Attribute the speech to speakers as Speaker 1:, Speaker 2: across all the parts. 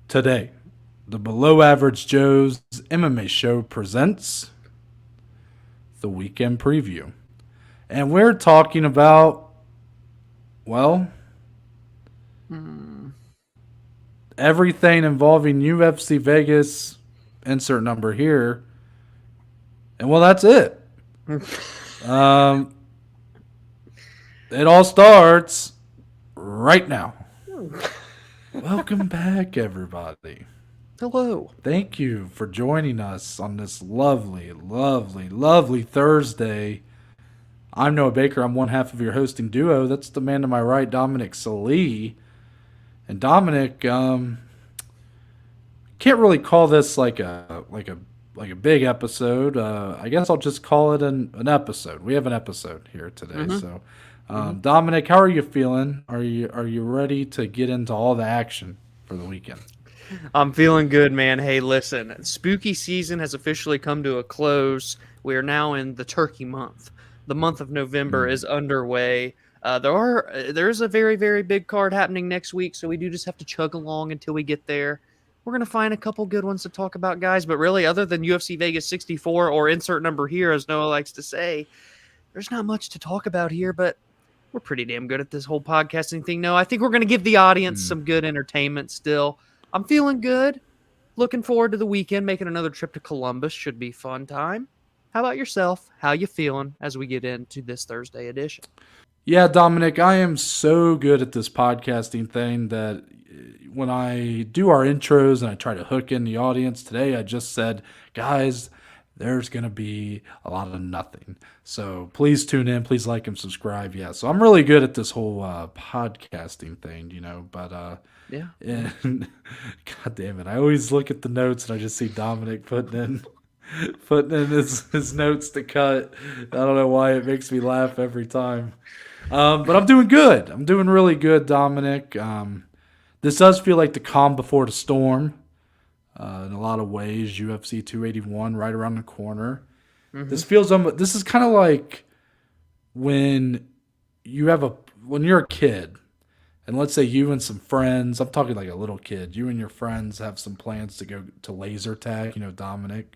Speaker 1: Today, the Below Average Joe's MMA show presents the weekend preview. And we're talking about, well, everything involving UFC Vegas, insert number here. And well, that's it. um, it all starts right now. Welcome back, everybody.
Speaker 2: Hello.
Speaker 1: Thank you for joining us on this lovely, lovely, lovely Thursday. I'm Noah Baker. I'm one half of your hosting duo. That's the man to my right, Dominic Salee. And Dominic, can't really call this like a big episode. I guess I'll just call it an episode. We have an episode here today. So, Dominic, how are you feeling? Are you ready to get into all the action for the weekend?
Speaker 2: I'm feeling good, man. Hey, listen, spooky season has officially come to a close. We are now in the turkey month. The month of November is underway. There is a very, very big card happening next week, so we do just have to chug along until we get there. We're going to find a couple good ones to talk about, guys, but really, other than UFC Vegas 64 or insert number here, as Noah likes to say, there's not much to talk about here, but we're pretty damn good at this whole podcasting thing. No, I think we're going to give the audience some good entertainment still. I'm feeling good. Looking forward to the weekend. Making another trip to Columbus should be fun time. How about yourself? How you feeling as we get into this Thursday edition?
Speaker 1: Yeah, Dominic, I am so good at this podcasting thing that when I do our intros and I try to hook in the audience today, I just said, guys, there's going to be a lot of nothing. So please tune in. Please like and subscribe. Yeah, so I'm really good at this whole podcasting thing, but
Speaker 2: Yeah.
Speaker 1: and God damn it, I always look at the notes and I just see Dominic putting in his notes to cut. I don't know why it makes me laugh every time. But I'm doing good. I'm doing really good, Dominic. This does feel like the calm before the storm. In a lot of ways, UFC 281 right around the corner. This feels this is kind of like when when you're a kid, and let's say you and some friends. I'm talking like a little kid. You and your friends have some plans to go to laser tag. Dominic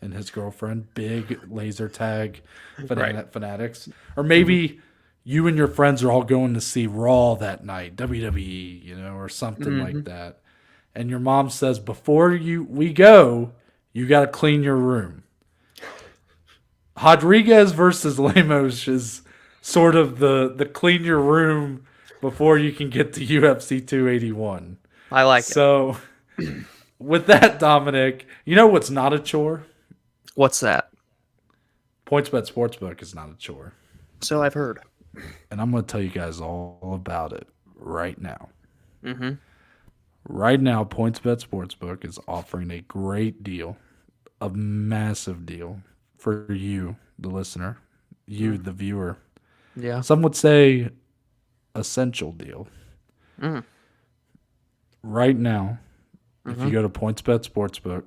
Speaker 1: and his girlfriend, big laser tag fanatics, or maybe you and your friends are all going to see Raw that night, WWE, or something like that. And your mom says, before we go, you got to clean your room. Rodriguez versus Lemos is sort of the clean your room before you can get to UFC 281.
Speaker 2: I like it.
Speaker 1: So, with that, Dominic, you know what's not a chore?
Speaker 2: What's that?
Speaker 1: PointsBet Sportsbook is not a chore.
Speaker 2: So I've heard.
Speaker 1: And I'm going to tell you guys all about it right now.
Speaker 2: Mm-hmm.
Speaker 1: Right now, PointsBet Sportsbook is offering a great deal, a massive deal for you, the listener, you, the viewer.
Speaker 2: Yeah.
Speaker 1: Some would say essential deal. Right now, if you go to PointsBet Sportsbook,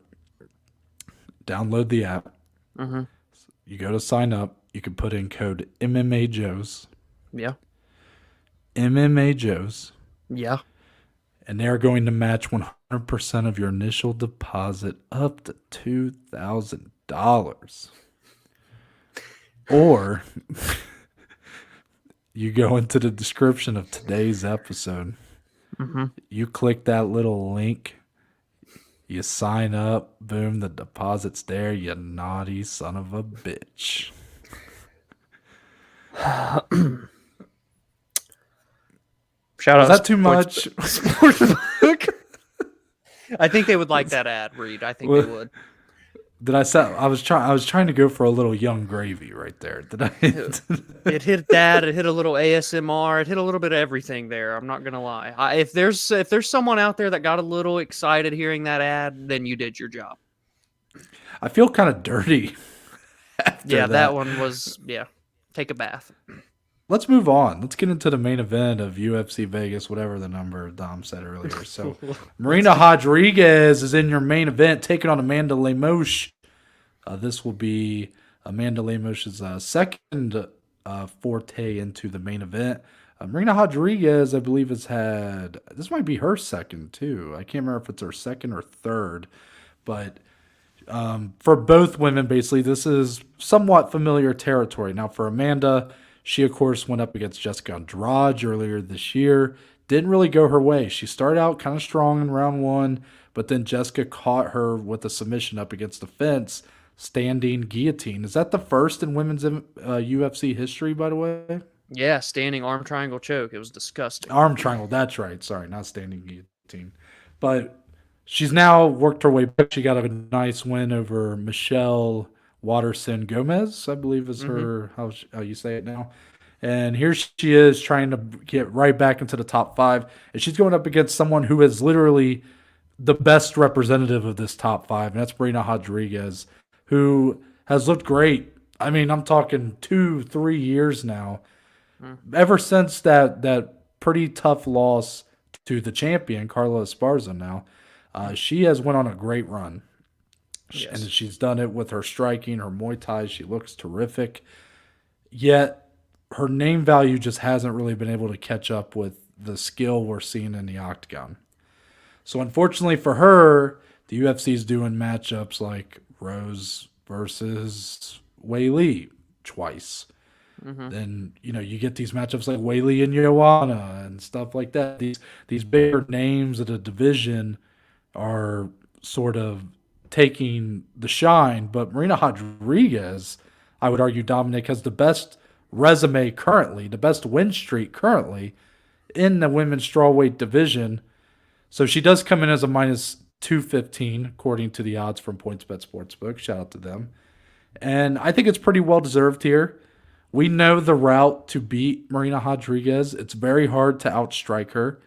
Speaker 1: download the app, you go to sign up, you can put in code MMA Joes.
Speaker 2: Yeah.
Speaker 1: MMA Joes.
Speaker 2: Yeah.
Speaker 1: And they're going to match 100% of your initial deposit up to $2,000. Or you go into the description of today's episode. You click that little link. You sign up. Boom, the deposit's there, you naughty son of a bitch.
Speaker 2: Shout out.
Speaker 1: Is that too much?
Speaker 2: Sportsbook. I think they would like that ad, Reed. I think they would.
Speaker 1: Did I say I was trying to go for a little young gravy right there. Did I?
Speaker 2: It hit that. It hit a little ASMR. It hit a little bit of everything there. I'm not gonna lie. If there's someone out there that got a little excited hearing that ad, then you did your job.
Speaker 1: I feel kind of dirty.
Speaker 2: Yeah, that one was. Yeah, take a bath.
Speaker 1: Let's move on. Let's get into the main event of UFC Vegas, whatever the number Dom said earlier. So, Marina Rodriguez is in your main event, taking on Amanda Lemos. This will be Amanda Lemos' second forte into the main event. Marina Rodriguez, I believe, has had this might be her second too. I can't remember if it's her second or third, but for both women, basically, this is somewhat familiar territory. Now, for Amanda, she of course went up against Jessica Andrade earlier this year. Didn't really go her way. She started out kind of strong in round one, but then Jessica caught her with a submission up against the fence, standing guillotine. Is that the first in women's UFC history, by the way?
Speaker 2: Yeah, standing arm triangle choke. It was disgusting.
Speaker 1: Arm triangle. That's right. Sorry, not standing guillotine. But she's now worked her way back. She got a nice win over Michelle Watterson Gomez, I believe is
Speaker 2: Hmm.
Speaker 1: her how you say it now. And here she is trying to get right back into the top five, and she's going up against someone who is literally the best representative of this top five, and that's Marina Rodriguez, who has looked great. I mean, I'm talking 2, 3 years now, ever since that pretty tough loss to the champion Carla Esparza. Now, she has went on a great run, and
Speaker 2: Yes.
Speaker 1: she's done it with her striking, her Muay Thai. She looks terrific. Yet her name value just hasn't really been able to catch up with the skill we're seeing in the octagon. So unfortunately for her, the UFC is doing matchups like Rose versus Wei Lee twice.
Speaker 2: Hmm.
Speaker 1: Then you get these matchups like Whaley and Joanna and stuff like that. These bigger names of the division are sort of taking the shine, but Marina Rodriguez, I would argue, Dominic has the best resume currently, the best win streak currently in the women's strawweight division. So she does come in as a minus 215 according to the odds from PointsBet Sportsbook. Shout out to them. And I think it's pretty well deserved here. We know the route to beat Marina Rodriguez. It's very hard to outstrike her.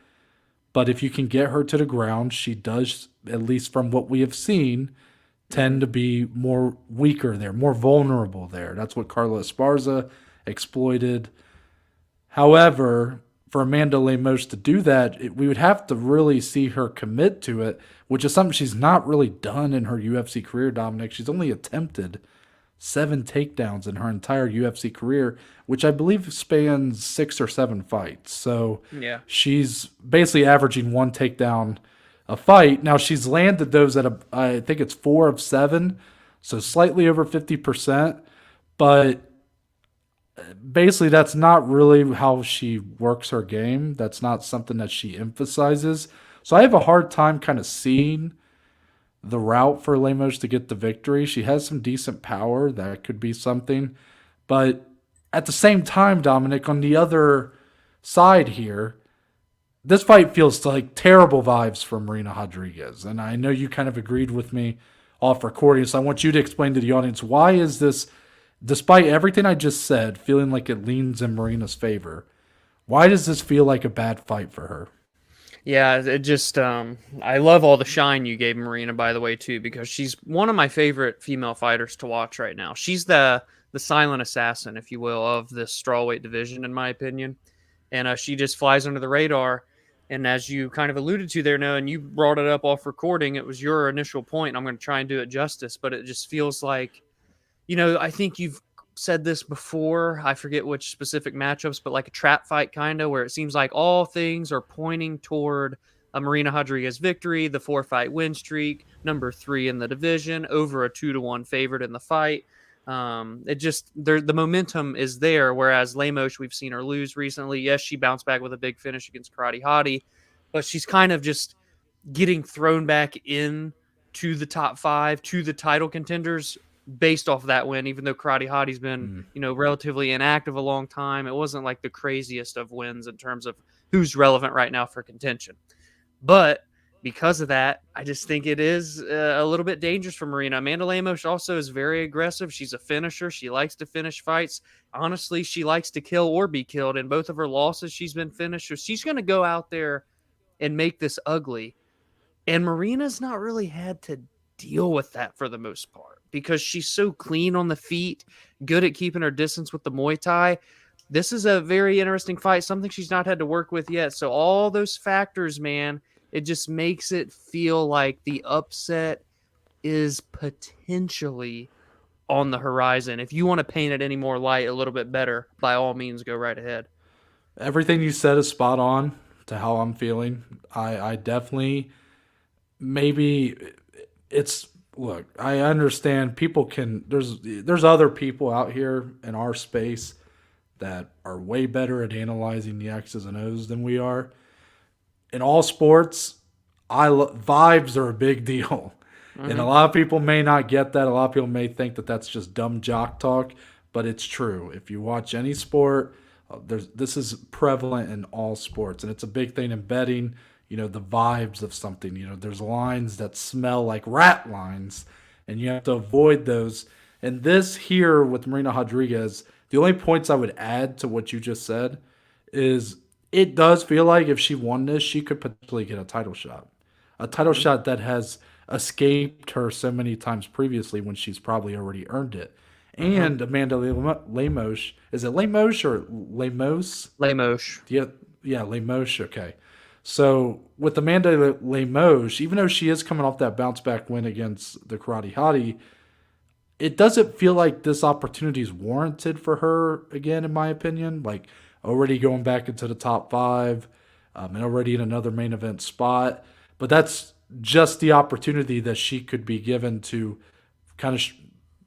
Speaker 1: But if you can get her to the ground, she does, at least from what we have seen,
Speaker 2: Hmm.
Speaker 1: tend to be more weaker there, more vulnerable there. That's what Carla Esparza exploited. However, for Amanda Lemos to do that, we would have to really see her commit to it, which is something she's not really done in her UFC career, Dominic. She's only attempted 7 takedowns in her entire UFC career, which I believe spans 6 or 7 fights. So
Speaker 2: Yeah.
Speaker 1: she's basically averaging 1 takedown a fight. Now she's landed those at I think it's 4 of 7, so slightly over 50%. But basically, that's not really how she works her game. That's not something that she emphasizes. So I have a hard time kind of seeing the route for Lemos to get the victory. She has some decent power. That could be something. But at the same time, Dominic, on the other side here, this fight feels like terrible vibes from Marina Rodriguez. And I know you kind of agreed with me off recording. So I want you to explain to the audience, why is this, despite everything I just said, feeling like it leans in Marina's favor? Why does this feel like a bad fight for her?
Speaker 2: Yeah, it just I love all the shine you gave Marina, by the way, too, because she's one of my favorite female fighters to watch right now. She's the silent assassin, if you will, of this strawweight division, in my opinion. And she just flies under the radar. And as you kind of alluded to there, Noah, and you brought it up off recording, it was your initial point. I'm going to try and do it justice, but it just feels like, I think you've said this before. I forget which specific matchups, but like a trap fight kind of, where it seems like all things are pointing toward a Marina Rodriguez victory, the 4-fight win streak, number 3 in the division, over a 2-1 favorite in the fight. It just the momentum is there. Whereas Lemos, we've seen her lose recently. Yes, she bounced back with a big finish against Karate Hottie, but she's kind of just getting thrown back in to the top 5, to the title contenders based off of that win. Even though Karate Hottie's been,
Speaker 1: Mm.
Speaker 2: relatively inactive a long time, it wasn't like the craziest of wins in terms of who's relevant right now for contention. But because of that, I just think it is a little bit dangerous for Marina. Amanda Lemos also is very aggressive. She's a finisher. She likes to finish fights. Honestly, she likes to kill or be killed. In both of her losses, she's been finished. So she's going to go out there and make this ugly. And Marina's not really had to deal with that for the most part because she's so clean on the feet, good at keeping her distance with the Muay Thai. This is a very interesting fight, something she's not had to work with yet. So all those factors, man, it just makes it feel like the upset is potentially on the horizon. If you want to paint it any more light, a little bit better, by all means, go right ahead.
Speaker 1: Everything you said is spot on to how I'm feeling. I definitely maybe it's look. I understand people can. There's other people out here in our space that are way better at analyzing the X's and O's than we are. In all sports, vibes are a big deal. And a
Speaker 2: Hmm.
Speaker 1: lot of people may not get that. A lot of people may think that that's just dumb jock talk, but it's true. If you watch any sport, this is prevalent in all sports, and it's a big thing in betting. The vibes of something. There's lines that smell like rat lines, and you have to avoid those. And this here with Marina Rodriguez, the only points I would add to what you just said is it does feel like if she won this, she could potentially get a title
Speaker 2: Hmm.
Speaker 1: shot that has escaped her so many times previously when she's probably already earned it.
Speaker 2: Hmm.
Speaker 1: And Amanda Lemos, is it Lemos or Lemos?
Speaker 2: Lemos.
Speaker 1: Yeah, yeah, Lemos. Okay. So with Amanda Lemos, even though she is coming off that bounce back win against the Karate Hottie, it doesn't feel like this opportunity is warranted for her again, in my opinion. Like already going back into the top five, and already in another main event spot. But that's just the opportunity that she could be given to kind of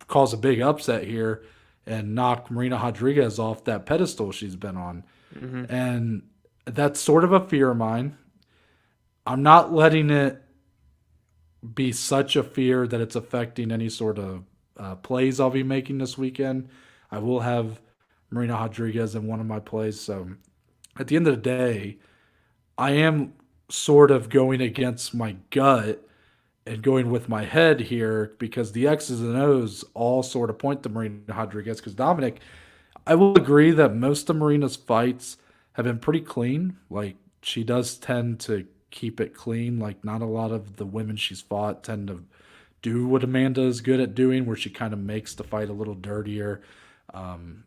Speaker 1: cause a big upset here and knock Marina Rodriguez off that pedestal she's been on.
Speaker 2: Hmm.
Speaker 1: And that's sort of a fear of mine. I'm not letting it be such a fear that it's affecting any sort of plays I'll be making this weekend. I will have Marina Rodriguez in one of my plays. So at the end of the day, I am sort of going against my gut and going with my head here because the X's and O's all sort of point to Marina Rodriguez. Because Dominic, I will agree that most of Marina's fights have been pretty clean. Like she does tend to keep it clean. Like not a lot of the women she's fought tend to do what Amanda is good at doing, where she kind of makes the fight a little dirtier, um,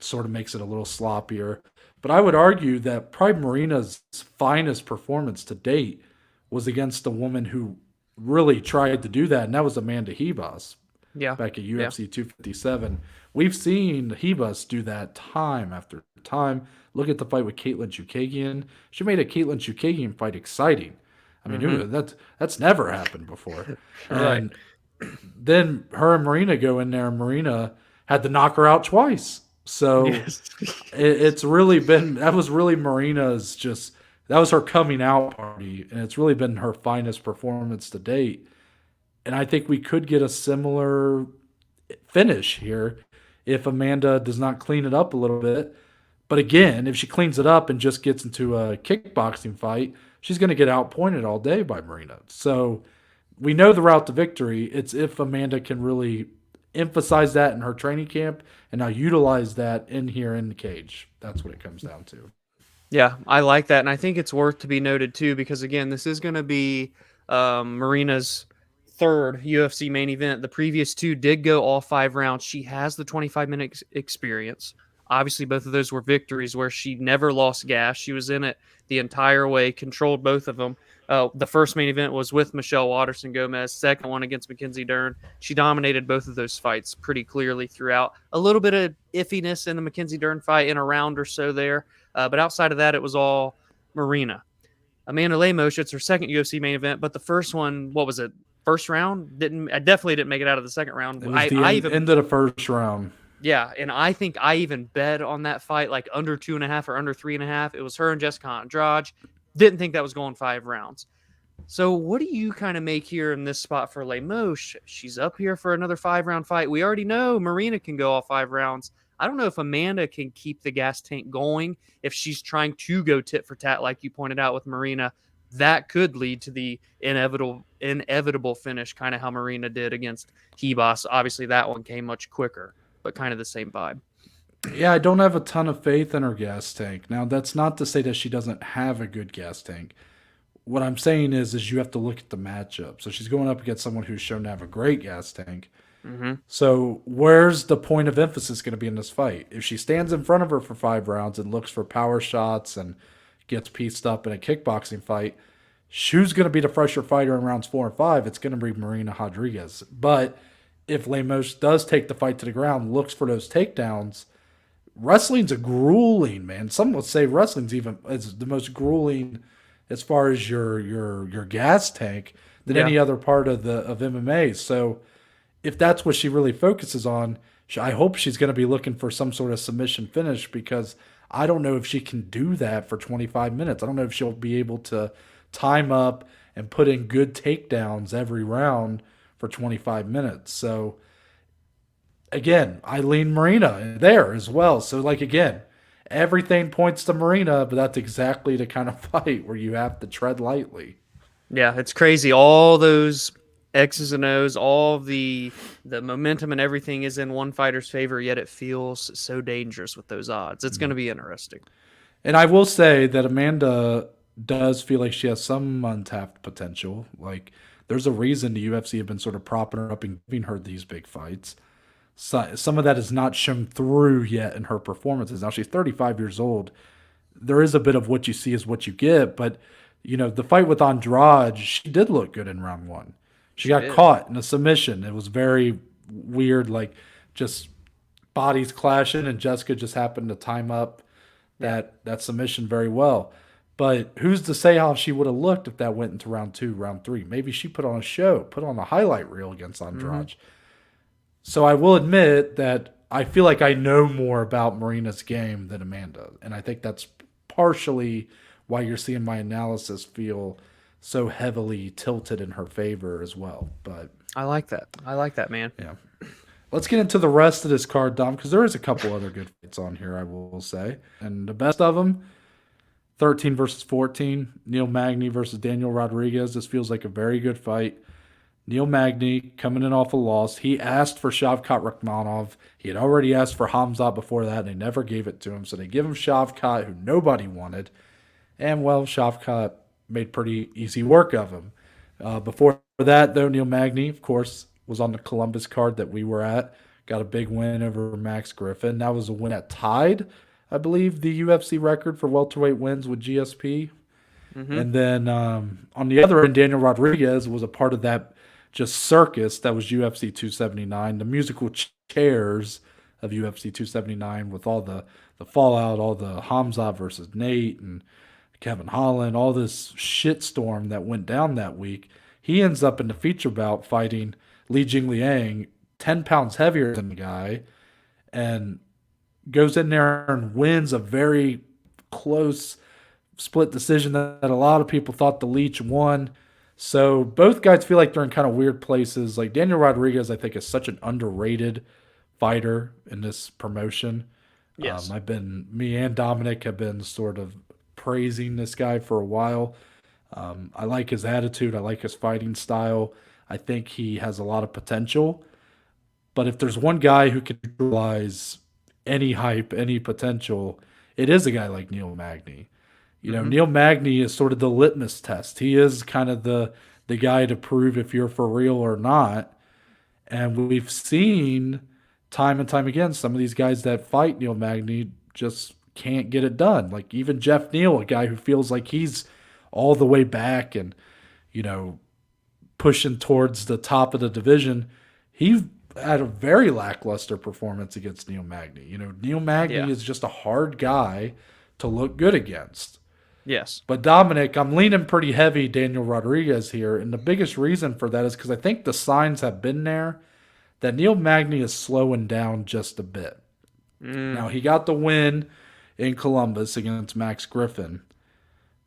Speaker 1: sort of makes it a little sloppier. But I would argue that probably Marina's finest performance to date was against a woman who really tried to do that, and that was Amanda Hebas
Speaker 2: Yeah.
Speaker 1: back at
Speaker 2: Yeah.
Speaker 1: UFC 257. We've seen Hebus do that time after time. Look at the fight with Caitlin Chukagian. She made a Caitlin Chukagian fight exciting. I
Speaker 2: Hmm.
Speaker 1: mean, that's never happened before.
Speaker 2: Right.
Speaker 1: And then her and Marina go in there, and Marina had to knock her out twice. So
Speaker 2: Yes.
Speaker 1: it's really been that was really Marina's just that was her coming out party, and it's really been her finest performance to date. And I think we could get a similar finish here if Amanda does not clean it up a little bit. But again, if she cleans it up and just gets into a kickboxing fight, she's going to get outpointed all day by Marina. So we know the route to victory. It's if Amanda can really emphasize that in her training camp and now utilize that in here in the cage. That's what it comes down to.
Speaker 2: Yeah, I like that, and I think it's worth to be noted too because again, this is going to be Marina's third UFC main event. The previous two did go all 5 rounds. She has the 25-minute experience. Obviously, both of those were victories where she never lost gas. She was in it the entire way, controlled both of them. The first main event was with Michelle Waterson Gomez. Second one against Mackenzie Dern. She dominated both of those fights pretty clearly throughout. A little bit of iffiness in the Mackenzie Dern fight in a round or so there, but outside of that, it was all Marina. Amanda Lemos, it's her second UFC main event, but the first one, what was it? First round? I definitely didn't make it out of the second round.
Speaker 1: It was the
Speaker 2: I
Speaker 1: end
Speaker 2: even,
Speaker 1: of the first round.
Speaker 2: yeah, and I think I even bet on that fight like under 2.5 or under 3.5. It was her and Jessica Andrade. Didn't think that was going 5 rounds. So what do you kind of make here in this spot for Lemos? She's up here for another 5 round fight. We already know Marina can go all 5 rounds. I don't know if Amanda can keep the gas tank going if she's trying to go tit for tat, like you pointed out with Marina. That could lead to the inevitable finish, kind of how Marina did against Hebos. Obviously, that one came much quicker, but kind of the same vibe.
Speaker 1: Yeah, I don't have a ton of faith in her gas tank. Now, that's not to say that she doesn't have a good gas tank. What I'm saying is you have to look at the matchup. So she's going up against someone who's shown to have a great gas tank.
Speaker 2: Mm-hmm.
Speaker 1: So where's the point of emphasis going to be in this fight? If she stands in front of her for 5 rounds and looks for power shots and gets pieced up in a kickboxing fight, who's going to be the fresher fighter in rounds 4 and 5? It's going to be Marina Rodriguez. But if Lemos does take the fight to the ground, looks for those takedowns, wrestling's a grueling, man. Some would say wrestling's even is the most grueling as far as your gas tank than
Speaker 2: Yeah.
Speaker 1: any other part of the of MMA. So if that's what she really focuses on, I hope she's going to be looking for some sort of submission finish because I don't know if she can do that for 25 minutes. I don't know if she'll be able to time up and put in good takedowns every round for 25 minutes. So again, I lean Marina there as well. So like again, everything points to Marina, but that's exactly the kind of fight where you have to tread lightly.
Speaker 2: Yeah, it's crazy. All those X's and O's, all of the momentum and everything is in one fighter's favor, yet it feels so dangerous with those odds. It's going to be interesting.
Speaker 1: And I will say that Amanda does feel like she has some untapped potential. Like there's a reason the UFC have been sort of propping her up and giving her these big fights. So, some of that is not shown through yet in her performances. Now she's 35 years old. There is a bit of what you see is what you get, but the fight with Andrade, she did look good in round one. She
Speaker 2: She
Speaker 1: got
Speaker 2: did.
Speaker 1: caught in a submission. It was very weird, like just bodies clashing, and Jessica just happened to time up that submission very well. But who's to say how she would have looked if that went into round two, round three? Maybe she put on a show, put on a highlight reel against
Speaker 2: Hmm.
Speaker 1: Andrade. So I will admit that I feel like I know more about Marina's game than Amanda. And I think that's partially why you're seeing my analysis feel so heavily tilted in her favor as well. But
Speaker 2: I like that. I like that, man.
Speaker 1: yeah. Let's get into the rest of this card, Dom, because there is a couple other good fights on here, I will say. And the best of them, 13 versus 14, Neil Magny versus Daniel Rodriguez. This feels like a very good fight. Neil Magny coming in off a loss. He asked for Shavkat Rakhmonov. He had already asked for Hamza before that, and they never gave it to him. So they give him Shavkat, who nobody wanted. And, well, Shavkat made pretty easy work of him. Before that, though, Neil Magny, of course, was on the Columbus card that we were at. Got a big win over Max Griffin. That was a win that tied, I believe, the UFC record for welterweight wins with GSP.
Speaker 2: Hmm.
Speaker 1: And then on the other end, Daniel Rodriguez was a part of that just circus that was UFC 279, the musical chairs of UFC 279 with all the fallout, all the Hamza versus Nate and Kevin Holland, all this shitstorm that went down that week. He ends up in the feature bout fighting Li Jingliang, 10 pounds heavier than the guy, and goes in there and wins a very close split decision that a lot of people thought the Leech won. So both guys feel like they're in kind of weird places. Like Daniel Rodriguez, I think, is such an underrated fighter in this promotion.
Speaker 2: Yes.
Speaker 1: Me and Dominic have been sort of praising this guy for a while. I like his attitude. I like his fighting style. I think he has a lot of potential. But if there's one guy who can realize any hype, any potential, it is a guy like Neil Magny.
Speaker 2: Hmm.
Speaker 1: Neil Magny is sort of the litmus test. He is kind of the guy to prove if you're for real or not. And we've seen time and time again some of these guys that fight Neil Magny just can't get it done. Like even Jeff Neal, a guy who feels like he's all the way back and you know pushing towards the top of the division. He had a very lackluster performance against Neil Magny. Neil
Speaker 2: Yeah.
Speaker 1: Magny is just a hard guy to look good against.
Speaker 2: Yes.
Speaker 1: But Dominic, I'm leaning pretty heavy Daniel Rodriguez here, and the biggest reason for that is because I think the signs have been there that Neil Magny is slowing down just a bit.
Speaker 2: Mm.
Speaker 1: Now he got the win in Columbus against Max Griffin,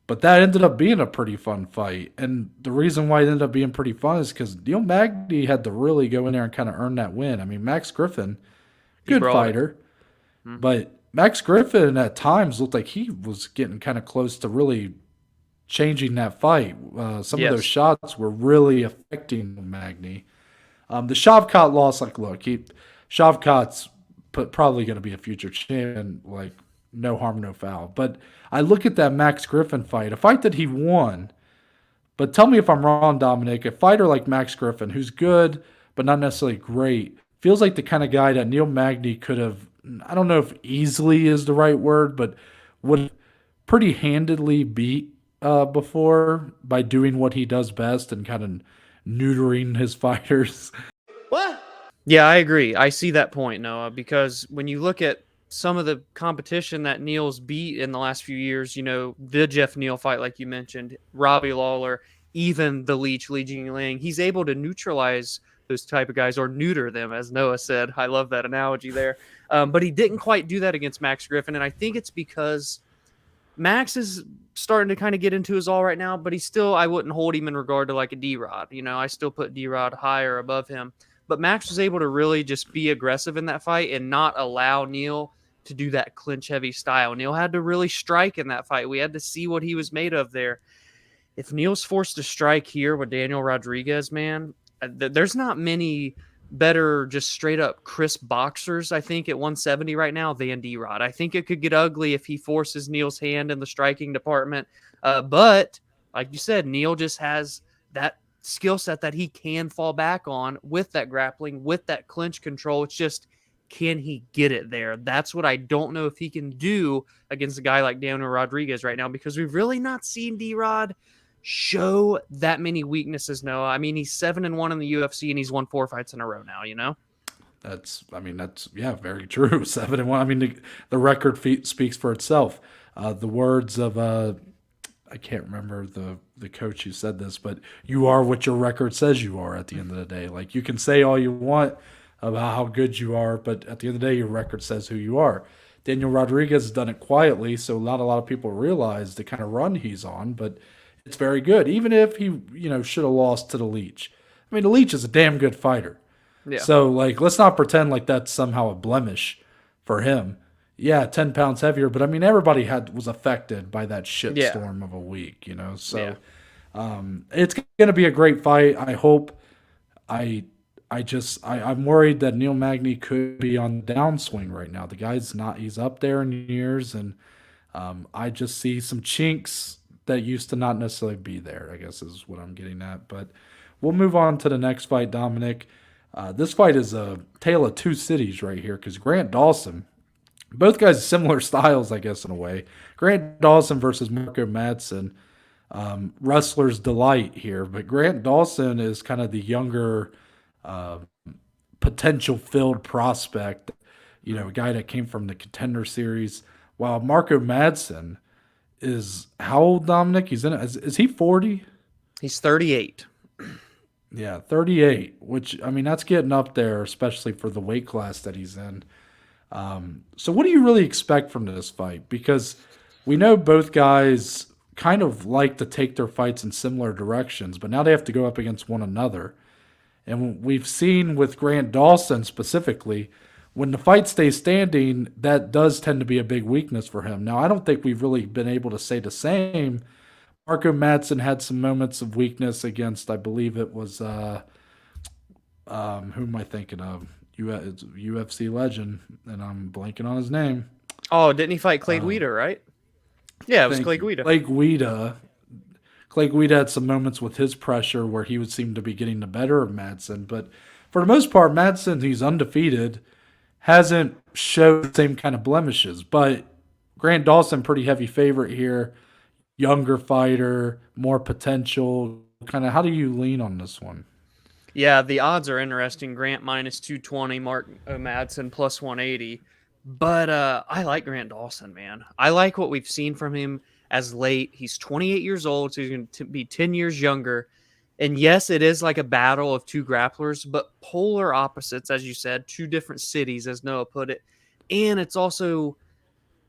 Speaker 1: but that ended up being a pretty fun fight. And the reason why it ended up being pretty fun is because Neil Magny had to really go in there and kind of earn that win. I mean, Max Griffin,
Speaker 2: He
Speaker 1: good
Speaker 2: brought it.
Speaker 1: fighter,
Speaker 2: Hmm.
Speaker 1: but Max Griffin at times looked like he was getting kind of close to really changing that fight. Some of those
Speaker 2: Yes.
Speaker 1: shots were really affecting Magny. The Shavkat loss, like, look, Shavkat's probably going to be a future champion, like, no harm, no foul. But I look at that Max Griffin fight, a fight that he won. But tell me if I'm wrong, Dominic. A fighter like Max Griffin, who's good, but not necessarily great, feels like the kind of guy that Neil Magny could have, I don't know if easily is the right word, but would pretty handedly beat before by doing what he does best and kind of neutering his fighters.
Speaker 2: Yeah, I agree. I see that point, Noah, because when you look at some of the competition that Neal's beat in the last few years, the Jeff Neal fight, like you mentioned, Robbie Lawler, even the Leech, Li Jingling, he's able to neutralize those type of guys or neuter them, as Noah said. I love that analogy there. But he didn't quite do that against Max Griffin. And I think it's because Max is starting to kind of get into his all right now, but he's still, I wouldn't hold him in regard to like a D-Rod. I still put D-Rod higher above him. But Max was able to really just be aggressive in that fight and not allow Neal to do that clinch heavy style. Neal had to really strike in that fight. We had to see what he was made of there. If Neal's forced to strike here with Daniel Rodriguez, man, there's not many better just straight up crisp boxers, I think, at 170 right now than D-Rod. I think it could get ugly if he forces Neal's hand in the striking department. But like you said, Neal just has that skill set that he can fall back on with that grappling, with that clinch control. It's just, can he get it there? That's what I don't know if he can do against a guy like Daniel Rodriguez right now, because we've really not seen D-Rod show that many weaknesses. No, I mean, he's 7-1 in the UFC and he's won 4 fights in a row now.
Speaker 1: That's yeah, very true. 7-1. I mean, the record speaks for itself. The words of I can't remember the coach who said this, but you are what your record says you are at the end of the day. Like, you can say all you want about how good you are, but at the end of the day, your record says who you are. Daniel Rodriguez has done it quietly, so not a lot of people realize the kind of run he's on, but it's very good. Even if he, should have lost to the Leech. I mean, the Leech is a damn good fighter.
Speaker 2: Yeah.
Speaker 1: So, let's not pretend like that's somehow a blemish for him. Yeah, 10 pounds heavier, but I mean, everybody was affected by that shitstorm of a week, So, it's going to be a great fight. I hope. I'm worried that Neil Magny could be on the downswing right now. The guy's not. He's up there in years, and I just see some chinks that used to not necessarily be there, I guess is what I'm getting at. But we'll move on to the next fight, Dominic. This fight is a tale of two cities right here, because Grant Dawson, both guys similar styles, I guess, in a way. Grant Dawson versus Marco Madsen, wrestler's delight here. But Grant Dawson is kind of the younger, potential-filled prospect, a guy that came from the Contender Series, while Marco Madsen is how old, Dominic? He's in it. Is he 40?
Speaker 2: He's 38.
Speaker 1: Yeah, 38, which, I mean, that's getting up there, especially for the weight class that he's in. So what do you really expect from this fight? Because we know both guys kind of like to take their fights in similar directions, but now they have to go up against one another. And we've seen with Grant Dawson specifically, when the fight stays standing, that does tend to be a big weakness for him. Now, I don't think we've really been able to say the same. Marco Madsen had some moments of weakness against, I believe it was, who am I thinking of? UFC legend, and I'm blanking on his name.
Speaker 2: Oh, didn't he fight Clay Guida, right? Yeah, it was Clay Guida.
Speaker 1: Clay Guida had some moments with his pressure where he would seem to be getting the better of Madsen. But for the most part, Madsen, he's undefeated, hasn't showed the same kind of blemishes. But Grant Dawson, pretty heavy favorite here. Younger fighter, more potential. Kind of, how do you lean on this one?
Speaker 2: Yeah, the odds are interesting. Grant minus 220, Mark Madsen plus 180. But I like Grant Dawson, man. I like what we've seen from him as late. He's 28 years old, so he's going to be 10 years younger. And yes, it is like a battle of two grapplers, but polar opposites, as you said, two different cities, as Noah put it. And it's also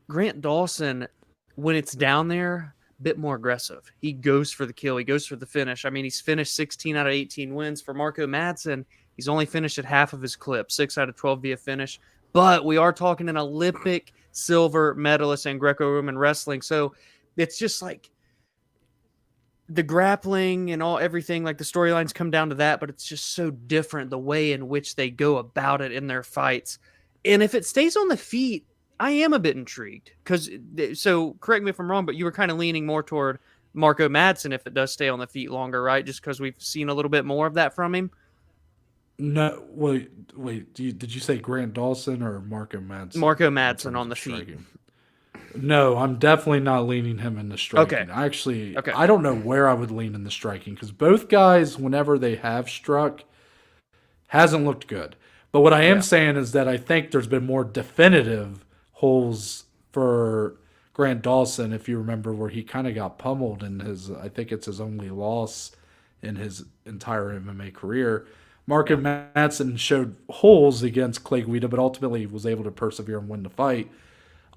Speaker 2: Grant Dawson, when it's down there, a bit more aggressive. He goes for the kill. He goes for the finish. I mean, he's finished 16 out of 18 wins. For Marco Madsen, he's only finished at half of his clip, 6 out of 12 via finish. But we are talking an Olympic silver medalist in Greco-Roman wrestling. So it's just like the grappling and everything, like the storylines come down to that, but it's just so different the way in which they go about it in their fights. And if it stays on the feet, I am a bit intrigued so correct me if I'm wrong, but you were kind of leaning more toward Marco Madsen if it does stay on the feet longer, right? Just because we've seen a little bit more of that from him.
Speaker 1: No, wait. Did you say Grant Dawson or Marco Madsen?
Speaker 2: Marco Madsen on the feet.
Speaker 1: No, I'm definitely not leaning him in the striking.
Speaker 2: Okay.
Speaker 1: I don't know where I would lean in the striking, because both guys, whenever they have struck, hasn't looked good. But what I am saying is that I think there's been more definitive holes for Grant Dawson, if you remember, where he kind of got pummeled in his, I think it's his only loss in his entire MMA career. Marco
Speaker 2: Yeah.
Speaker 1: Madsen showed holes against Clay Guida, but ultimately was able to persevere and win the fight.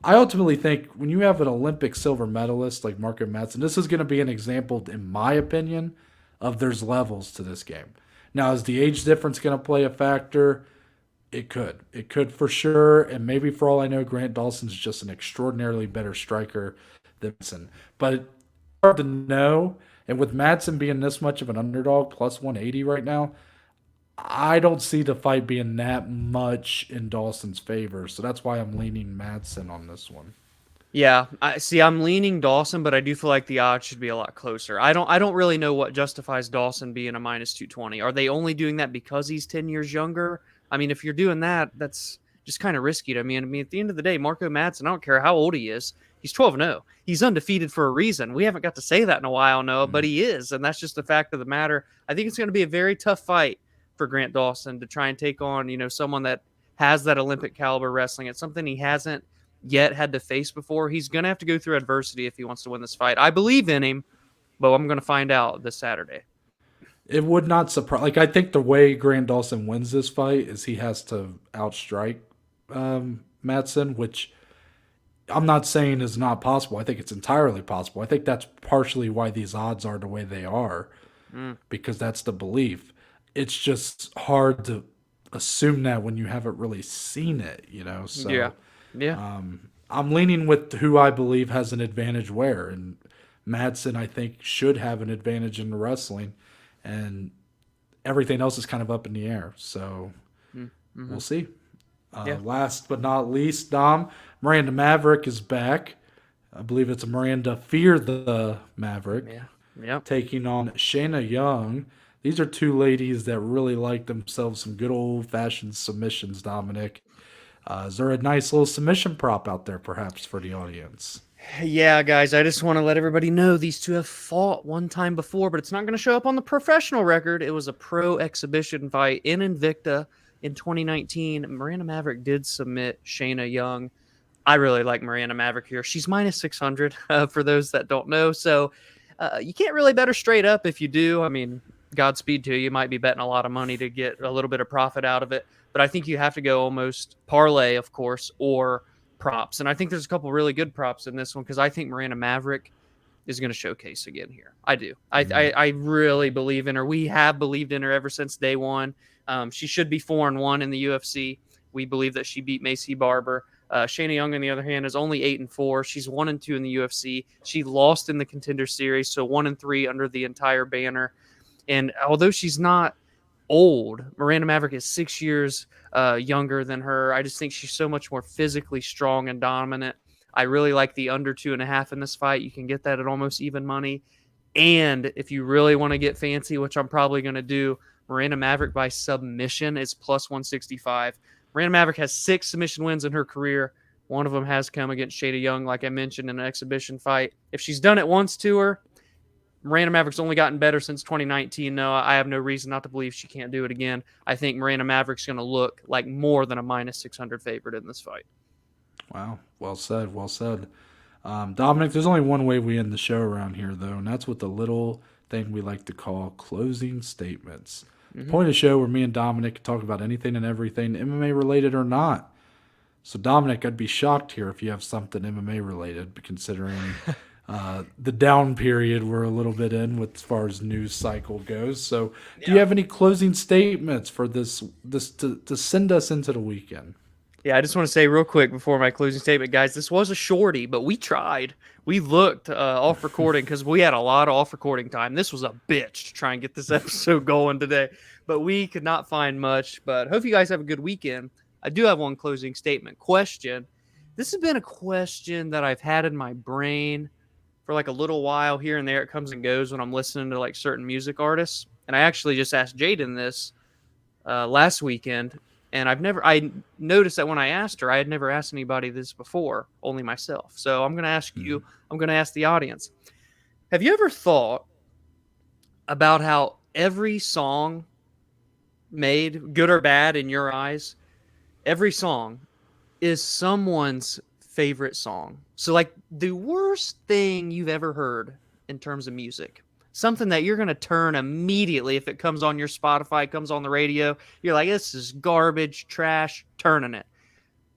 Speaker 1: I ultimately think when you have an Olympic silver medalist like Marco Madsen, this is going to be an example, in my opinion, of there's levels to this game. Now, is the age difference going to play a factor? It could. It could for sure. And maybe for all I know, Grant Dawson's just an extraordinarily better striker than Madsen. But it's hard to know. And with Madsen being this much of an underdog, plus 180 right now, I don't see the fight being that much in Dawson's favor. So that's why I'm leaning Madsen on this one.
Speaker 2: Yeah, I see. I'm leaning Dawson, but I do feel like the odds should be a lot closer. I don't really know what justifies Dawson being a minus 220. Are they only doing that because he's 10 years younger? I mean, if you're doing that, that's just kind of risky to me. And I mean, at the end of the day, Marco Madsen, I don't care how old he is, he's 12-0. He's undefeated for a reason. We haven't got to say that in a while, Noah, but he is, and that's just the fact of the matter. I think it's going to be a very tough fight for Grant Dawson to try and take on, someone that has that Olympic caliber wrestling. It's something he hasn't yet had to face before. He's going to have to go through adversity if he wants to win this fight. I believe in him, but I'm going to find out this Saturday.
Speaker 1: It would not surprise. Like, I think the way Grant Dawson wins this fight is he has to outstrike Madsen, which I'm not saying is not possible. I think it's entirely possible. I think that's partially why these odds are the way they are,
Speaker 2: Mm,
Speaker 1: because that's the belief. It's just hard to assume that when you haven't really seen it, you know.
Speaker 2: yeah.
Speaker 1: So
Speaker 2: Yeah.
Speaker 1: I'm leaning with who I believe has an advantage where, and Madsen I think should have an advantage in the wrestling, and everything else is kind of up in the air. So
Speaker 2: Mm-hmm.
Speaker 1: we'll see.
Speaker 2: Yeah.
Speaker 1: Last but not least, Dom, Miranda Maverick is back. I believe it's Miranda Fear the Maverick
Speaker 2: Yeah. Yep.
Speaker 1: taking on Shanna Young. These are two ladies that really like themselves some good old fashioned submissions, Dominic. Is there a nice little submission prop out there, perhaps, for the audience?
Speaker 2: Yeah, guys, I just want to let everybody know these two have fought one time before, but it's not going to show up on the professional record. It was a pro exhibition fight in Invicta in 2019. Miranda Maverick did submit Shayna Young. I really like Miranda Maverick here. She's minus 600 for those that don't know. So you can't really bet her straight up. If you do, I mean, Godspeed to you. You might be betting a lot of money to get a little bit of profit out of it. But I think you have to go almost parlay, of course, or props. And I think there's a couple really good props in this one because I think Miranda Maverick is going to showcase again here. I do. I really believe in her. We have believed in her ever since day one. She should be 4-1 in the UFC. We believe that she beat Macy Barber. Shayna Young, on the other hand, is only 8-4. She's 1-2 in the UFC. She lost in the Contender Series, so 1-3 under the entire banner. And although she's not old, Miranda Maverick is 6 years younger than her. I just think she's so much more physically strong and dominant. I really like the under 2.5 in this fight. You can get that at almost even money. And if you really want to get fancy, which I'm probably going to do, Miranda Maverick by submission is plus 165. Miranda Maverick has 6 submission wins in her career. One of them has come against Shayna Young, like I mentioned, in an exhibition fight. If she's done it once to her, Miranda Maverick's only gotten better since 2019. No, I have no reason not to believe she can't do it again. I think Miranda Maverick's going to look like more than a minus 600 favorite in this fight.
Speaker 1: Wow. Well said. Well said. Dominic, there's only one way we end the show around here, though, and that's with the little thing we like to call closing statements. Point of show where me and Dominic talk about anything and everything, MMA related or not. So, Dominic, I'd be shocked here if you have something MMA related, considering the down period we're a little bit in with as far as news cycle goes. So, do you have any closing statements for this to send us into the weekend?
Speaker 2: Yeah, I just want to say real quick before my closing statement, guys, this was a shorty, but we tried. We looked off recording because we had a lot of off recording time. This was a bitch to try and get this episode going today, but we could not find much. But hope you guys have a good weekend. I do have one closing statement question. This has been a question that I've had in my brain for like a little while here and there. It comes and goes when I'm listening to like certain music artists. And I actually just asked Jaden this last weekend. And I noticed that when I asked her, I had never asked anybody this before, only myself. So I'm going to ask you, I'm going to ask the audience. Have you ever thought about how every song made, good or bad in your eyes, every song is someone's favorite song. So like the worst thing you've ever heard in terms of music. Something that you're going to turn immediately if it comes on your Spotify, comes on the radio. You're like, this is garbage, trash, turning it.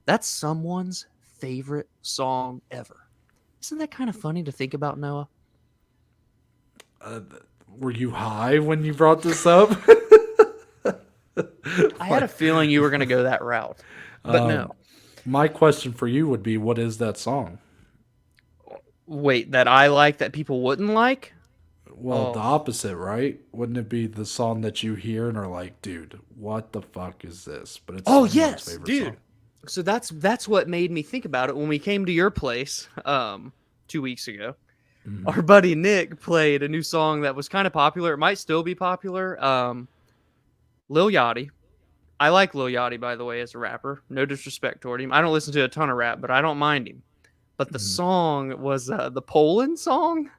Speaker 2: That's someone's favorite song ever. Isn't that kind of funny to think about, Noah?
Speaker 1: Uh, were you high when you brought this up?
Speaker 2: I had a feeling you were going to go that route, but no.
Speaker 1: My question for you would be, what is that song?
Speaker 2: Wait, that I like that people wouldn't like?
Speaker 1: Well, the opposite, right? Wouldn't it be the song that you hear and are like, dude, what the fuck is this? But it's someone's
Speaker 2: yes,
Speaker 1: favorite
Speaker 2: dude.
Speaker 1: song.
Speaker 2: So that's what made me think about it when we came to your place 2 weeks ago.
Speaker 1: Mhm.
Speaker 2: Our buddy Nick played a new song that was kind of popular. It might still be popular. Lil Yachty. I like Lil Yachty, by the way, as a rapper. No disrespect toward him. I don't listen to a ton of rap, but I don't mind him. But the song was the Poland song.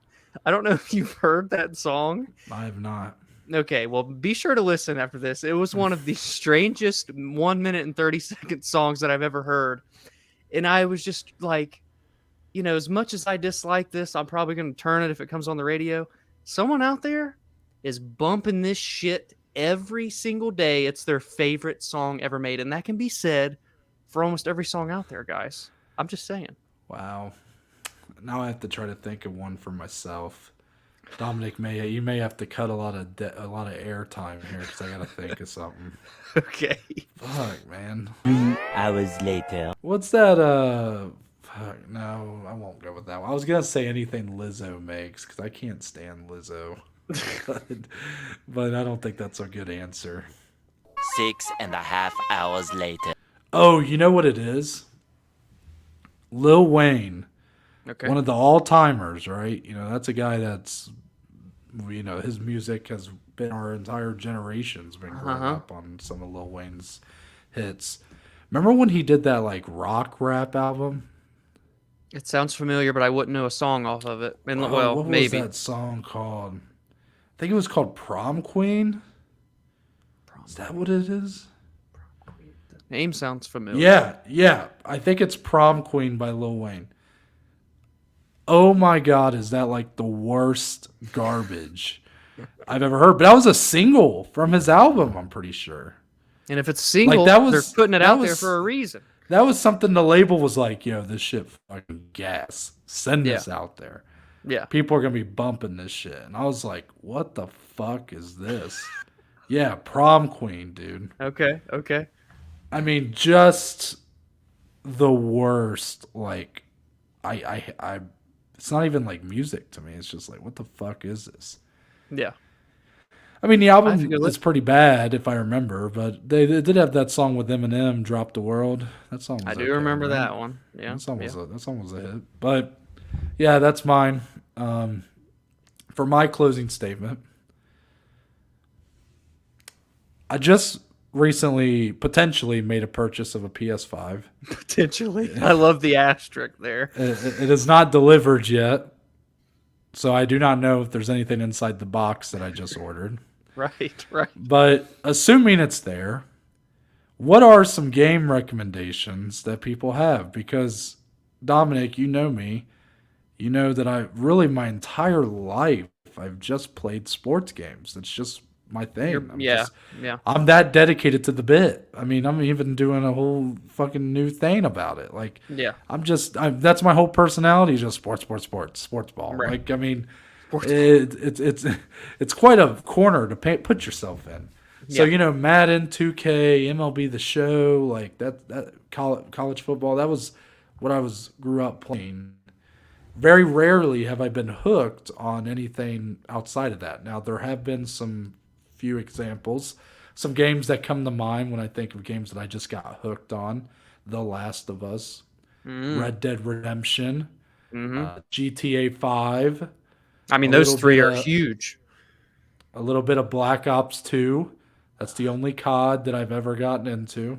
Speaker 2: I don't know if you've heard that song.
Speaker 1: I have not.
Speaker 2: Okay, well, be sure to listen after this. It was one of the strangest 1 minute and 30-second songs that I've ever heard. And I was just like, as much as I dislike this, I'm probably going to turn it if it comes on the radio. Someone out there is bumping this shit every single day. It's their favorite song ever made. And that can be said for almost every song out there, guys. I'm just saying.
Speaker 1: Wow. Now I have to try to think of one for myself. Dominic, you may have to cut a lot of air time here because I got to think of something.
Speaker 2: Okay.
Speaker 1: Fuck, man.
Speaker 3: 2 hours later.
Speaker 1: What's that? Fuck, no, I won't go with that one. I was gonna say anything Lizzo makes because I can't stand Lizzo, but I don't think that's a good answer.
Speaker 3: 6.5 hours later.
Speaker 1: Oh, you know what it is? Lil Wayne,
Speaker 2: Okay.
Speaker 1: one of the all-timers, right? That's a guy that's, his music has been our entire generation's been growing up on some of Lil Wayne's hits. Remember when he did that like rock rap album?
Speaker 2: It sounds familiar, but I wouldn't know a song off of it. And
Speaker 1: What
Speaker 2: maybe.
Speaker 1: was that song called? I think it was called Prom Queen. Is that what it is?
Speaker 2: Name sounds familiar.
Speaker 1: Yeah. I think it's Prom Queen by Lil Wayne. Oh my God, is that like the worst garbage I've ever heard? But that was a single from his album, I'm pretty sure.
Speaker 2: And if it's single,
Speaker 1: Like, that was-
Speaker 2: they're putting it
Speaker 1: that
Speaker 2: out there
Speaker 1: was-
Speaker 2: for a reason.
Speaker 1: That was something the label was like, yo, this shit fucking gas. Send this out there.
Speaker 2: Yeah.
Speaker 1: People are going to be bumping this shit. And I was like, what the fuck is this? Yeah, Prom Queen, dude.
Speaker 2: Okay.
Speaker 1: I mean, just the worst. Like, I it's not even like music to me. It's just like, what the fuck is this?
Speaker 2: Yeah.
Speaker 1: I mean, the
Speaker 2: I
Speaker 1: album
Speaker 2: think it
Speaker 1: is pretty bad if I remember, but they did have that song with Eminem, "Drop the World." That song was
Speaker 2: I do
Speaker 1: okay,
Speaker 2: remember
Speaker 1: right?
Speaker 2: that one. Yeah.
Speaker 1: That song was a hit. But yeah, that's mine. For my closing statement, I just recently potentially made a purchase of a PS5.
Speaker 2: Potentially. I love the asterisk there.
Speaker 1: It is not delivered yet, so I do not know if there's anything inside the box that I just ordered.
Speaker 2: Right.
Speaker 1: But assuming it's there, what are some game recommendations that people have? Because Dominic, you know me. You know that my entire life I've just played sports games. It's just my thing.
Speaker 2: Yeah.
Speaker 1: I'm that dedicated to the bit. I mean, I'm even doing a whole fucking new thing about it. Like,
Speaker 2: Yeah.
Speaker 1: that's my whole personality is just sports ball.
Speaker 2: Right.
Speaker 1: Like, I mean,
Speaker 2: Sports
Speaker 1: it's quite a corner to put yourself in. So,
Speaker 2: Yeah.
Speaker 1: Madden, 2K, MLB The Show, like that college football, that was what I grew up playing. Very rarely have I been hooked on anything outside of that. Now, there have been some few examples, some games that come to mind when I think of games that I just got hooked on. The Last of Us, Red Dead Redemption, GTA 5.
Speaker 2: I mean,
Speaker 1: A
Speaker 2: those
Speaker 1: little
Speaker 2: three
Speaker 1: bit
Speaker 2: are
Speaker 1: of-
Speaker 2: huge.
Speaker 1: A little bit of Black Ops 2. That's the only COD that I've ever gotten into.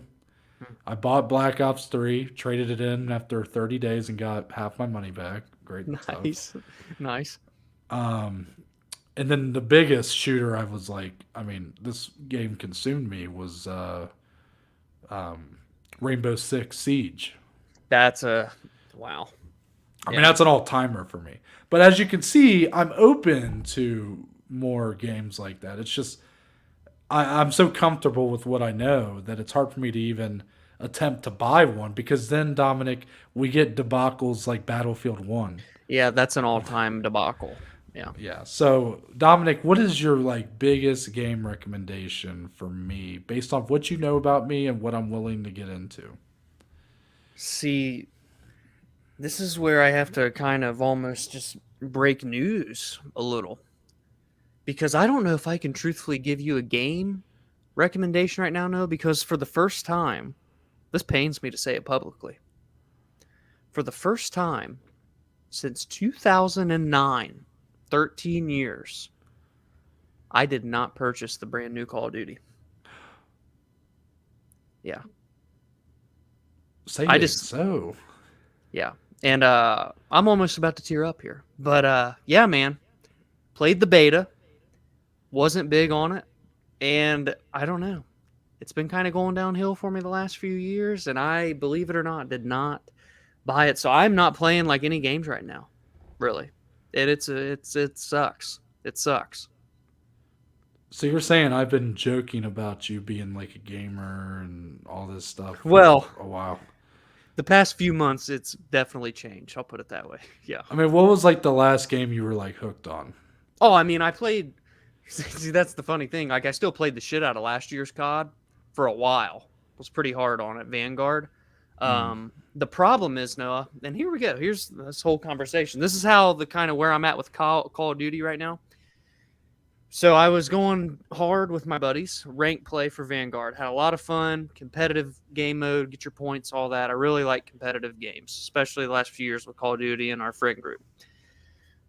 Speaker 1: I bought Black Ops 3, traded it in after 30 days and got half my money back. Great stuff.
Speaker 2: Nice.
Speaker 1: And then the biggest shooter I was like, I mean, this game consumed me was Rainbow Six Siege.
Speaker 2: That's a Wow.
Speaker 1: I mean, that's an all-timer for me. But as you can see, I'm open to more games like that. It's just I'm so comfortable with what I know that it's hard for me to even attempt to buy one because then, Dominic, we get debacles like Battlefield 1.
Speaker 2: Yeah, that's an all-time debacle. Yeah.
Speaker 1: Yeah. So, Dominic, what is your like biggest game recommendation for me based off what you know about me and what I'm willing to get into?
Speaker 2: See, this is where I have to kind of almost just break news a little. Because I don't know if I can truthfully give you a game recommendation right now, no, because for the first time, this pains me to say it publicly. For the first time since 2009, 13 years, I did not purchase the brand new Call of Duty. Yeah.
Speaker 1: Say it so.
Speaker 2: Yeah. And I'm almost about to tear up here. But yeah, man. Played the beta. Wasn't big on it. And I don't know. It's been kind of going downhill for me the last few years. And I, believe it or not, did not buy it. So I'm not playing like any games right now. Really. And it sucks. It sucks.
Speaker 1: So you're saying I've been joking about you being like a gamer and all this stuff for
Speaker 2: Well,
Speaker 1: a while.
Speaker 2: The past few months, it's definitely changed. I'll put it that way. Yeah.
Speaker 1: I mean, what was like the last game you were like hooked on?
Speaker 2: Oh, I mean, I played. See, that's the funny thing. Like, I still played the shit out of last year's COD for a while. Was pretty hard on it, Vanguard. The problem is, Noah, and here we go. Here's this whole conversation. This is how the kind of where I'm at with Call of Duty right now. So I was going hard with my buddies, rank play for Vanguard. Had a lot of fun, competitive game mode, get your points, all that. I really like competitive games, especially the last few years with Call of Duty and our friend group.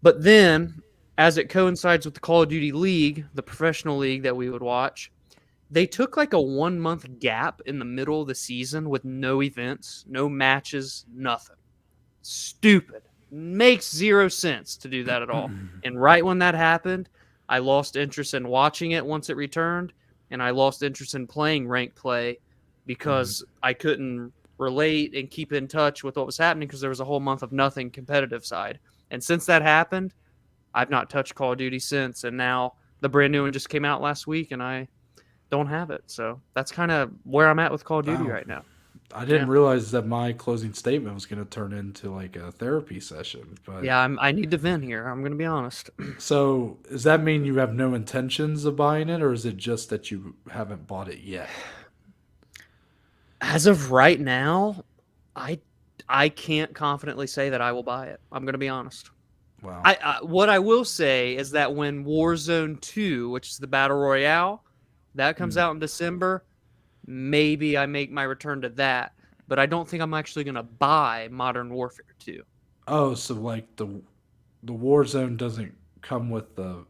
Speaker 2: But then, as it coincides with the Call of Duty League, the professional league that we would watch, they took like a 1 month gap in the middle of the season with no events, no matches, nothing. Stupid. Makes zero sense to do that at all. And right when that happened, I lost interest in watching it once it returned, and I lost interest in playing ranked play because I couldn't relate and keep in touch with what was happening because there was a whole month of nothing competitive side. And since that happened, I've not touched Call of Duty since, and now the brand new one just came out last week, and I don't have it. So that's kind of where I'm at with Call of Duty right now.
Speaker 1: I didn't realize that my closing statement was going to turn into like a therapy session. But
Speaker 2: yeah, I need to vent here. I'm going to be honest.
Speaker 1: So does that mean you have no intentions of buying it, or is it just that you haven't bought it yet?
Speaker 2: As of right now, I can't confidently say that I will buy it. I'm going to be honest.
Speaker 1: Wow.
Speaker 2: What I will say is that when Warzone 2, which is the Battle Royale, that comes out in December, maybe I make my return to that. But I don't think I'm actually going to buy Modern Warfare 2.
Speaker 1: Oh, so like the Warzone doesn't come with the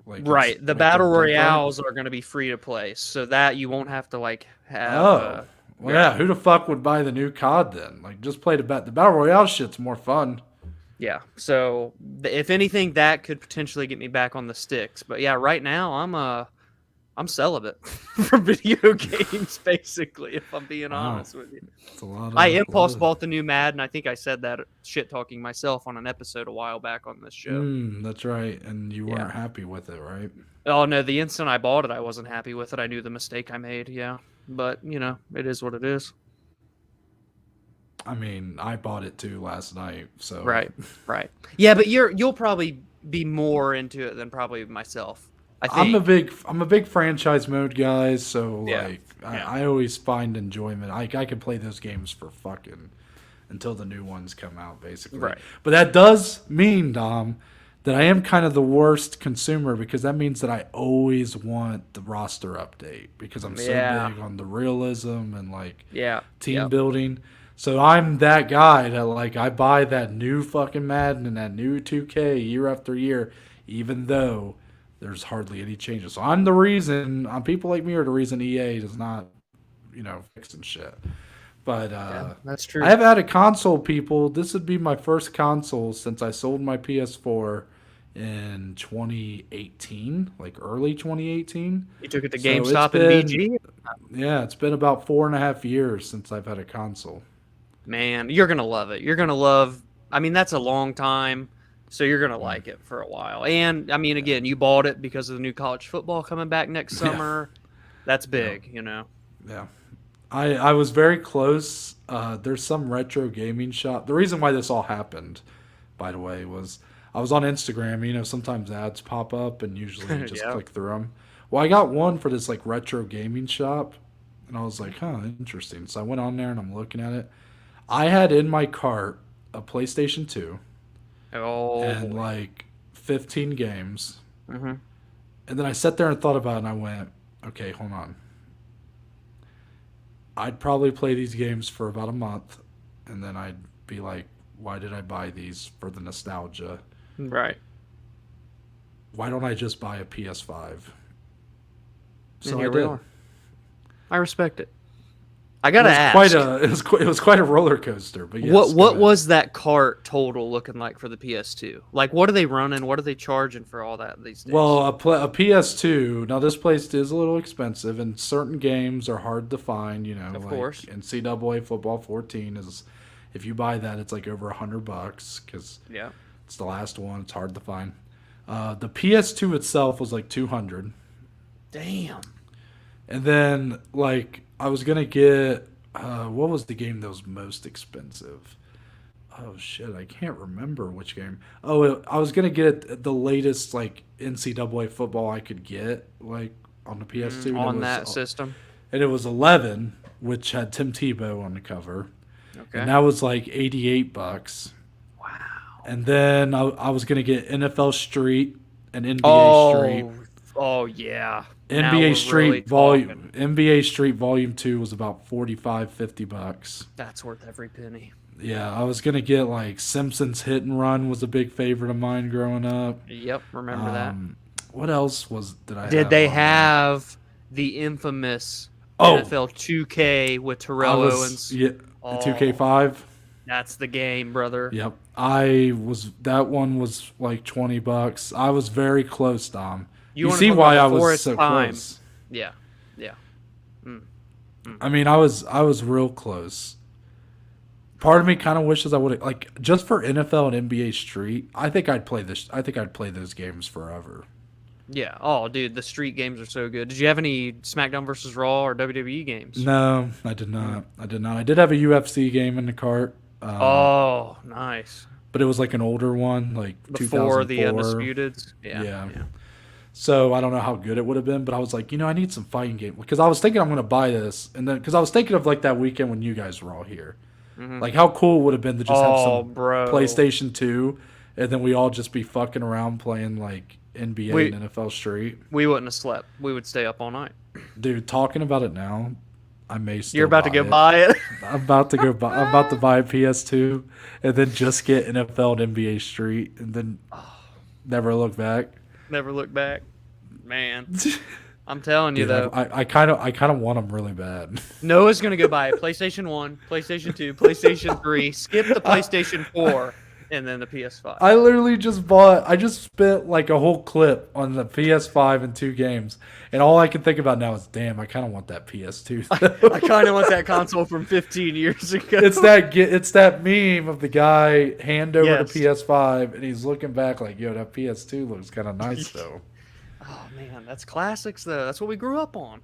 Speaker 2: right. The Battle Royales are going to be free to play, so that you won't have to like have.
Speaker 1: Well, yeah. Who the fuck would buy the new COD then? Like, just play the Battle Royale shit's more fun.
Speaker 2: Yeah. So if anything, that could potentially get me back on the sticks. But yeah, right now I'm celibate from video games, basically, if I'm being honest with you. I impulse bought the new Madden. I think I said that shit talking myself on an episode a while back on this show.
Speaker 1: That's right. And you weren't happy with it, right?
Speaker 2: Oh, no. The instant I bought it, I wasn't happy with it. I knew the mistake I made, yeah. But, it is what it is.
Speaker 1: I mean, I bought it too last night, so...
Speaker 2: Right. Yeah, but you'll probably be more into it than probably myself.
Speaker 1: I'm a big franchise mode guy, so I always find enjoyment. I can play those games for fucking until the new ones come out, basically.
Speaker 2: Right.
Speaker 1: But that does mean, Dom, that I am kind of the worst consumer because that means that I always want the roster update because I'm so big on the realism and team building. So I'm that guy that I buy that new fucking Madden and that new 2K year after year, even though there's hardly any changes. So I'm the reason, people like me are the reason EA does not, fixing shit. But
Speaker 2: that's true.
Speaker 1: I have had a console, people. This would be my first console since I sold my PS4 in 2018, like early 2018.
Speaker 2: You took it to GameStop and BG?
Speaker 1: Yeah, it's been about 4.5 years since I've had a console.
Speaker 2: Man, you're gonna love it. You're gonna love. I mean, that's a long time, so you're gonna like it for a while. And I mean, again, you bought it because of the new college football coming back next summer. That's big, you know.
Speaker 1: Yeah. I was very close. There's some retro gaming shop. The reason why this all happened, by the way, was I was on Instagram. You know, sometimes ads pop up, and usually you just
Speaker 2: Yeah.
Speaker 1: click through them. Well, I got one for this like retro gaming shop, and I was like, huh, interesting. So I went on there and I'm looking at it. I had in my cart a PlayStation 2
Speaker 2: Oh,
Speaker 1: and like 15 games.
Speaker 2: hmm
Speaker 1: And then I sat there and thought about it, and I went, okay, hold on. I'd probably play these games for about a month, and then I'd be like, why did I buy these for the nostalgia?
Speaker 2: right.
Speaker 1: Why don't I just buy a PS5?
Speaker 2: And
Speaker 1: So
Speaker 2: here
Speaker 1: I
Speaker 2: we
Speaker 1: did.
Speaker 2: are. I respect it. I gotta ask.
Speaker 1: It was quite a roller coaster. But yes,
Speaker 2: what
Speaker 1: go
Speaker 2: what
Speaker 1: ahead.
Speaker 2: was that cart total looking like for the PS2? Like, what are they running? What are they charging for all that these days?
Speaker 1: Well, a PS2. Now this place is a little expensive, and certain games are hard to find. You know,
Speaker 2: Of
Speaker 1: like
Speaker 2: course.
Speaker 1: NCAA Football 14 is. If you buy that, it's like over $100 because
Speaker 2: yeah.
Speaker 1: it's the last one. It's hard to find. The PS2 itself was like 200,
Speaker 2: Damn.
Speaker 1: and then like I was gonna get what was the game that was most expensive? Oh shit, I can't remember which game. I was gonna get the latest like NCAA football I could get like on the PS2 and
Speaker 2: On
Speaker 1: it was,
Speaker 2: that system.
Speaker 1: and it was 11, which had Tim Tebow on the cover,
Speaker 2: Okay.
Speaker 1: and that was like $88.
Speaker 2: Wow.
Speaker 1: And then I was gonna get NFL Street and NBA Street.
Speaker 2: Oh yeah. Now we're
Speaker 1: NBA Street
Speaker 2: really
Speaker 1: Volume
Speaker 2: talking.
Speaker 1: NBA Street Volume 2 was about $45-$50.
Speaker 2: That's worth every penny.
Speaker 1: Yeah, I was gonna get like Simpsons Hit and Run was a big favorite of mine growing up.
Speaker 2: Yep. Remember that.
Speaker 1: What else did I
Speaker 2: Did
Speaker 1: have
Speaker 2: they
Speaker 1: on there?
Speaker 2: have the infamous
Speaker 1: Oh.
Speaker 2: NFL 2K with Terrell Owens?
Speaker 1: Yeah,
Speaker 2: Oh.
Speaker 1: 2K5.
Speaker 2: That's the game, brother.
Speaker 1: Yep. That one was like $20. I was very close, Dom. You
Speaker 2: wanna
Speaker 1: see
Speaker 2: talk
Speaker 1: why
Speaker 2: about
Speaker 1: I
Speaker 2: before
Speaker 1: was
Speaker 2: its
Speaker 1: so
Speaker 2: time.
Speaker 1: close.
Speaker 2: Yeah. Yeah.
Speaker 1: I mean, I was real close. Part of me kind of wishes I would have like just for NFL and NBA Street. I think I'd play this. I think I'd play those games forever.
Speaker 2: Yeah. Oh, dude, the street games are so good. Did you have any SmackDown versus Raw or WWE games?
Speaker 1: No, I did not. I did not. I did have a UFC game in the cart.
Speaker 2: Oh, nice.
Speaker 1: But it was like an older one, like
Speaker 2: Before the
Speaker 1: 2004.
Speaker 2: Undisputeds.
Speaker 1: Yeah. So I don't know how good it would have been, but I was like, I need some fighting game because I was thinking I'm going to buy this, and then because I was thinking of like that weekend when you guys were all here, like how cool it would have been to just have some
Speaker 2: bro.
Speaker 1: PlayStation 2, and then we all just be fucking around playing like NBA and NFL Street.
Speaker 2: We wouldn't have slept. We would stay up all night.
Speaker 1: Dude, talking about it now, I may still.
Speaker 2: You're about to
Speaker 1: buy
Speaker 2: go
Speaker 1: it.
Speaker 2: buy it.
Speaker 1: I'm about to go buy. I'm about to buy a PS2, and then just get NFL and NBA Street, and then never look back.
Speaker 2: Never look back. Man. I'm telling you,
Speaker 1: Dude,
Speaker 2: though.
Speaker 1: I kind of want them really bad.
Speaker 2: Noah's going to go buy a PlayStation 1, PlayStation 2, PlayStation 3, skip the PlayStation 4, and then the PS5.
Speaker 1: I literally just bought. I just spent like a whole clip on the PS5 and 2 games, and all I can think about now is, damn, I kind of want that PS2.
Speaker 2: I kind of want that console from 15 years ago.
Speaker 1: It's that meme of the guy hand over the PS5, and he's looking back like, yo, that PS2 looks kind of nice though.
Speaker 2: Oh man, that's classics though. That's what we grew up on.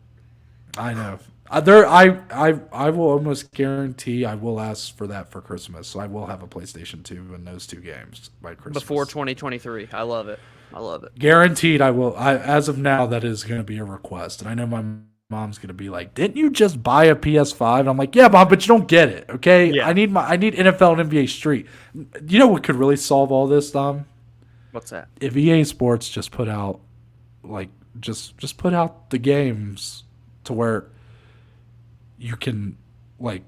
Speaker 1: I know. I will almost guarantee I will ask for that for Christmas. So I will have a PlayStation 2 and those 2 games by Christmas.
Speaker 2: Before 2023. I love it. I love it.
Speaker 1: Guaranteed I will. As of now, that is going to be a request. And I know my mom's going to be like, didn't you just buy a PS5? And I'm like, yeah, Mom, but you don't get it. Okay.
Speaker 2: Yeah.
Speaker 1: I need NFL and NBA Street. You know what could really solve all this, Dom?
Speaker 2: What's that?
Speaker 1: If EA Sports just put out just put out the games to where you can you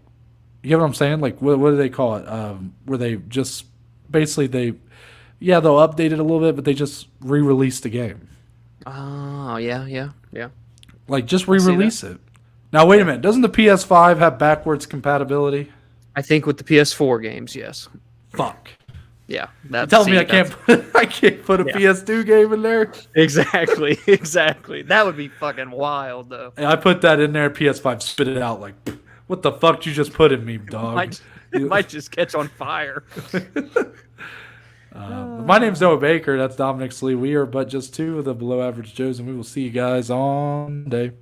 Speaker 1: get what I'm saying? Like what do they call it? Where they just basically they'll update it a little bit, but they just re-release the game.
Speaker 2: Oh yeah.
Speaker 1: Like just re-release it. Now wait a minute, doesn't the PS5 have backwards compatibility?
Speaker 2: I think with the PS4 games, yes.
Speaker 1: Fuck.
Speaker 2: Yeah.
Speaker 1: Tell me I can't put a PS2 game in there?
Speaker 2: Exactly. That would be fucking wild though.
Speaker 1: And I put that in there, PS5 spit it out like What the fuck you just put in me, dog?
Speaker 2: It might just catch on fire.
Speaker 1: My name's Noah Baker. That's Dominic Slee. We are but just two of the below average Joes, and we will see you guys on Monday.